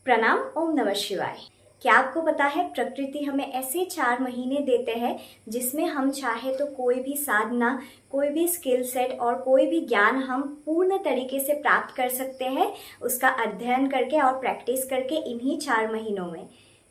प्रणाम। ओम नमः शिवाय। क्या आपको पता है प्रकृति हमें ऐसे 4 महीने देते हैं जिसमें हम चाहे तो कोई भी साधना, कोई भी स्किल सेट और कोई भी ज्ञान हम पूर्ण तरीके से प्राप्त कर सकते हैं, उसका अध्ययन करके और प्रैक्टिस करके इन्हीं 4 महीनों में।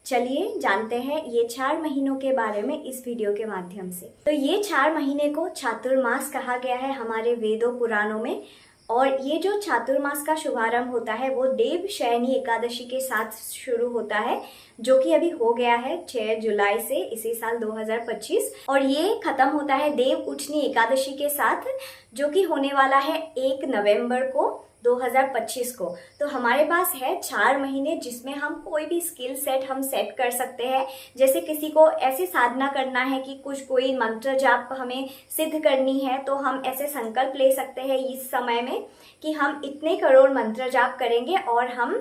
चलिए जानते हैं ये 4 महीनों के बारे में इस वीडियो के माध्यम से। तो ये 4 महीने को चातुर्मास कहा गया है हमारे वेदों पुराणों में। और ये जो चातुर्मास का शुभारंभ होता है वो देव शयनी एकादशी के साथ शुरू होता है, जो कि अभी हो गया है 6 जुलाई से इसी साल 2025, और ये खत्म होता है देव उठनी एकादशी के साथ, जो कि होने वाला है 1 नवंबर को 2025 को। तो हमारे पास है 4 महीने जिसमें हम कोई भी स्किल सेट हम सेट कर सकते हैं। जैसे किसी को ऐसी साधना करना है कि कोई मंत्र जाप हमें सिद्ध करनी है, तो हम ऐसे संकल्प ले सकते हैं इस समय में कि हम इतने करोड़ मंत्र जाप करेंगे और हम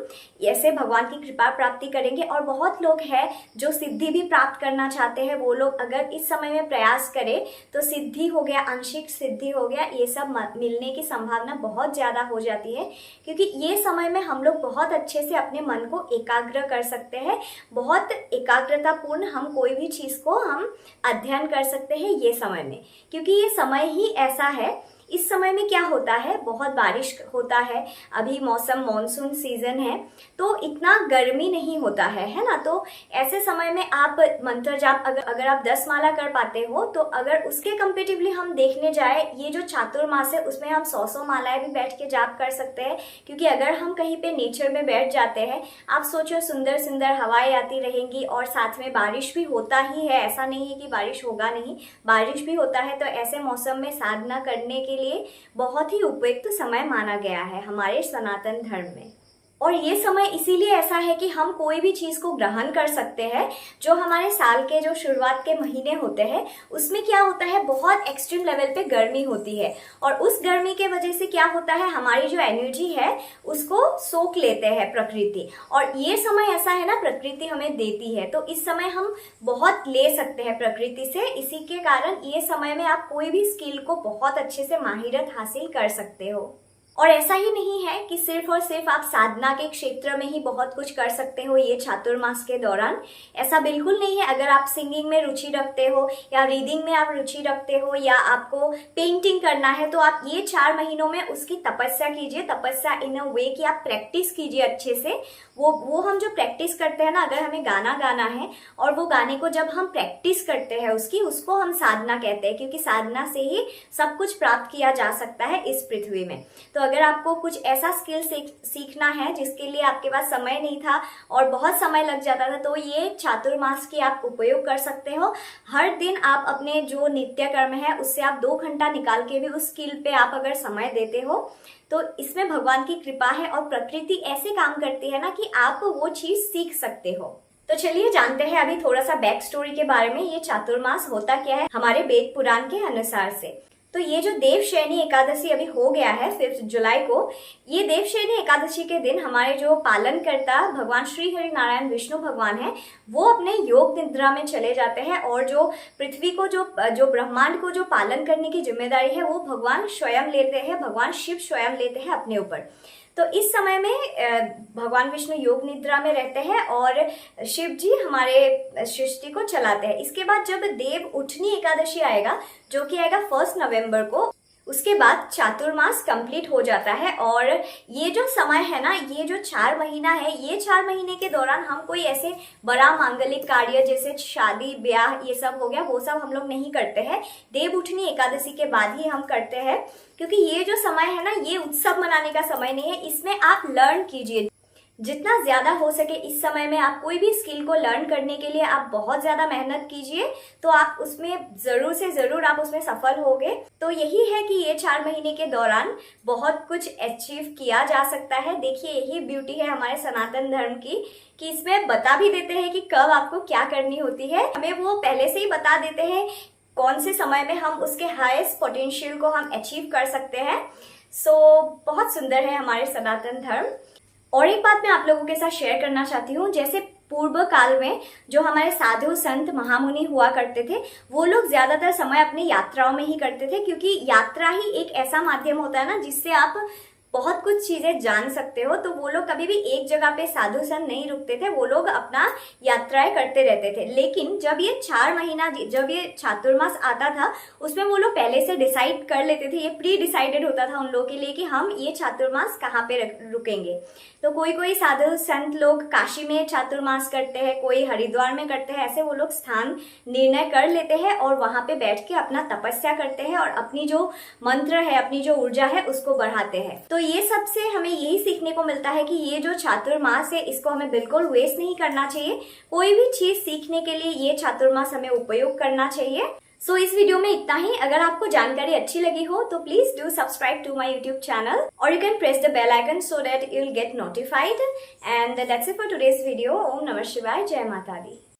ऐसे भगवान की कृपा प्राप्ति करेंगे। और बहुत लोग हैं जो सिद्धि भी प्राप्त करना चाहते हैं, वो लोग अगर इस समय में प्रयास करें तो सिद्धि हो गया, आंशिक सिद्धि हो गया, ये सब मिलने की संभावना बहुत ज्यादा हो जाती है, क्योंकि ये समय में हम लोग बहुत अच्छे से अपने मन को एकाग्र कर सकते हैं। बहुत एकाग्रता पूर्ण हम कोई भी चीज को हम अध्ययन कर सकते हैं ये समय में, क्योंकि ये समय ही ऐसा है। इस समय में क्या होता है, बहुत बारिश होता है, अभी मौसम मॉनसून सीजन है, तो इतना गर्मी नहीं होता है ना। तो ऐसे समय में आप मंत्र जाप अगर आप 10 माला कर पाते हो, तो अगर उसके कंपेटिवली हम देखने जाए, ये जो चातुर्मास है उसमें हम 100 मालाएं भी बैठ के जाप कर सकते हैं। क्योंकि अगर हम कहीं पे नेचर में बैठ जाते हैं, आप सोचो सुंदर सुंदर हवाएं आती रहेंगी और साथ में बारिश भी होता ही है, ऐसा नहीं है कि बारिश होगा नहीं, बारिश भी होता है। तो ऐसे मौसम में साधना करने के लिए बहुत ही उपयुक्त समय माना गया है हमारे सनातन धर्म में। और ये समय इसीलिए ऐसा है कि हम कोई भी चीज को ग्रहण कर सकते हैं। जो हमारे साल के जो शुरुआत के महीने होते हैं उसमें क्या होता है, बहुत एक्सट्रीम लेवल पे गर्मी होती है, और उस गर्मी के वजह से क्या होता है, हमारी जो एनर्जी है उसको सोख लेते हैं प्रकृति। और ये समय ऐसा है ना, प्रकृति हमें देती है, तो इस समय हम बहुत ले सकते हैं प्रकृति से। इसी के कारण ये समय में आप कोई भी स्किल को बहुत अच्छे से माहिरत हासिल कर सकते हो। और ऐसा ही नहीं है कि सिर्फ और सिर्फ आप साधना के क्षेत्र में ही बहुत कुछ कर सकते हो ये चातुर्मास के दौरान, ऐसा बिल्कुल नहीं है। अगर आप सिंगिंग में रुचि रखते हो या रीडिंग में आप रुचि रखते हो या आपको पेंटिंग करना है, तो आप ये 4 महीनों में उसकी तपस्या कीजिए। तपस्या इन अ वे कि आप प्रैक्टिस कीजिए अच्छे से। वो हम जो प्रैक्टिस करते हैं ना, अगर हमें गाना गाना है और वो गाने को जब हम प्रैक्टिस करते हैं उसको हम साधना कहते हैं, क्योंकि साधना से ही सब कुछ प्राप्त किया जा सकता है इस पृथ्वी में। तो अगर आपको कुछ ऐसा स्किल सीखना है जिसके लिए आपके पास समय नहीं था और बहुत समय लग जाता था, तो ये चातुर्मास की आप उपयोग कर सकते हो। हर दिन आप अपने जो नित्य कर्म है उससे आप 2 घंटा निकाल के भी उस स्किल पे आप अगर समय देते हो, तो इसमें भगवान की कृपा है और प्रकृति ऐसे काम करती है ना कि आप वो चीज सीख सकते हो। तो चलिए जानते हैं अभी थोड़ा सा बैक स्टोरी के बारे में, ये चातुर्मास होता क्या है हमारे वेद पुराण के अनुसार से। तो ये जो देवशयनी एकादशी अभी हो गया है 5 जुलाई को, ये देवशयनी एकादशी के दिन हमारे जो पालनकर्ता भगवान श्री हरि नारायण विष्णु भगवान है, वो अपने योग निद्रा में चले जाते हैं, और जो पृथ्वी को जो ब्रह्मांड को जो पालन करने की जिम्मेदारी है वो भगवान स्वयं लेते हैं, भगवान शिव स्वयं लेते हैं अपने ऊपर। तो इस समय में भगवान विष्णु योग निद्रा में रहते हैं और शिव जी हमारे सृष्टि को चलाते हैं। इसके बाद जब देव उठनी एकादशी आएगा, जो कि आएगा 1 नवंबर को, उसके बाद चातुर्मास कंप्लीट हो जाता है। और ये जो समय है ना, ये जो 4 महीना है, ये 4 महीने के दौरान हम कोई ऐसे बड़ा मांगलिक कार्य जैसे शादी ब्याह ये सब हो गया, वो सब हम लोग नहीं करते हैं। देव उठनी एकादशी के बाद ही हम करते हैं, क्योंकि ये जो समय है ना, ये उत्सव मनाने का समय नहीं है। इसमें आप लर्न कीजिए जितना ज्यादा हो सके। इस समय में आप कोई भी स्किल को लर्न करने के लिए आप बहुत ज्यादा मेहनत कीजिए, तो आप उसमें जरूर से जरूर आप उसमें सफल होगे। तो यही है कि ये 4 महीने के दौरान बहुत कुछ अचीव किया जा सकता है। देखिए यही ब्यूटी है हमारे सनातन धर्म की, कि इसमें बता भी देते हैं कि कब आपको क्या करनी होती है। हमें वो पहले से ही बता देते हैं कौन से समय में हम उसके हाईएस्ट पोटेंशियल को हम अचीव कर सकते हैं। बहुत सुंदर है हमारे सनातन धर्म। और एक बात मैं आप लोगों के साथ शेयर करना चाहती हूँ, जैसे पूर्व काल में जो हमारे साधु संत महामुनि हुआ करते थे, वो लोग ज्यादातर समय अपनी यात्राओं में ही करते थे, क्योंकि यात्रा ही एक ऐसा माध्यम होता है ना जिससे आप बहुत कुछ चीजें जान सकते हो। तो वो लोग कभी भी एक जगह पे साधु संत नहीं रुकते थे, वो लोग अपना यात्राएं करते रहते थे। लेकिन जब ये 4 महीना, जब ये चातुर्मास आता था, उसमें वो लोग पहले से डिसाइड कर लेते थे, ये प्री डिसाइडेड होता था उन लोगों के लिए कि हम ये चातुर्मास कहाँ पे रुकेंगे। तो कोई कोई साधु संत लोग काशी में चातुर्मास करते हैं, कोई हरिद्वार में करते हैं, ऐसे वो लोग स्थान निर्णय कर लेते हैं और वहां पे बैठ के अपना तपस्या करते हैं और अपनी जो मंत्र है, अपनी जो ऊर्जा है, उसको बढ़ाते हैं। तो ये सबसे हमें यही सीखने को मिलता है कि ये जो चातुर्मास है, इसको हमें बिल्कुल वेस्ट नहीं करना चाहिए। कोई भी चीज सीखने के लिए ये चातुर्मास हमें उपयोग करना चाहिए। सो इस वीडियो में इतना ही। अगर आपको जानकारी अच्छी लगी हो तो please do subscribe to my YouTube channel और you can press the bell icon so that you will get notified. And that's it for today's video. ओम नमः शिवाय, जय माता दी।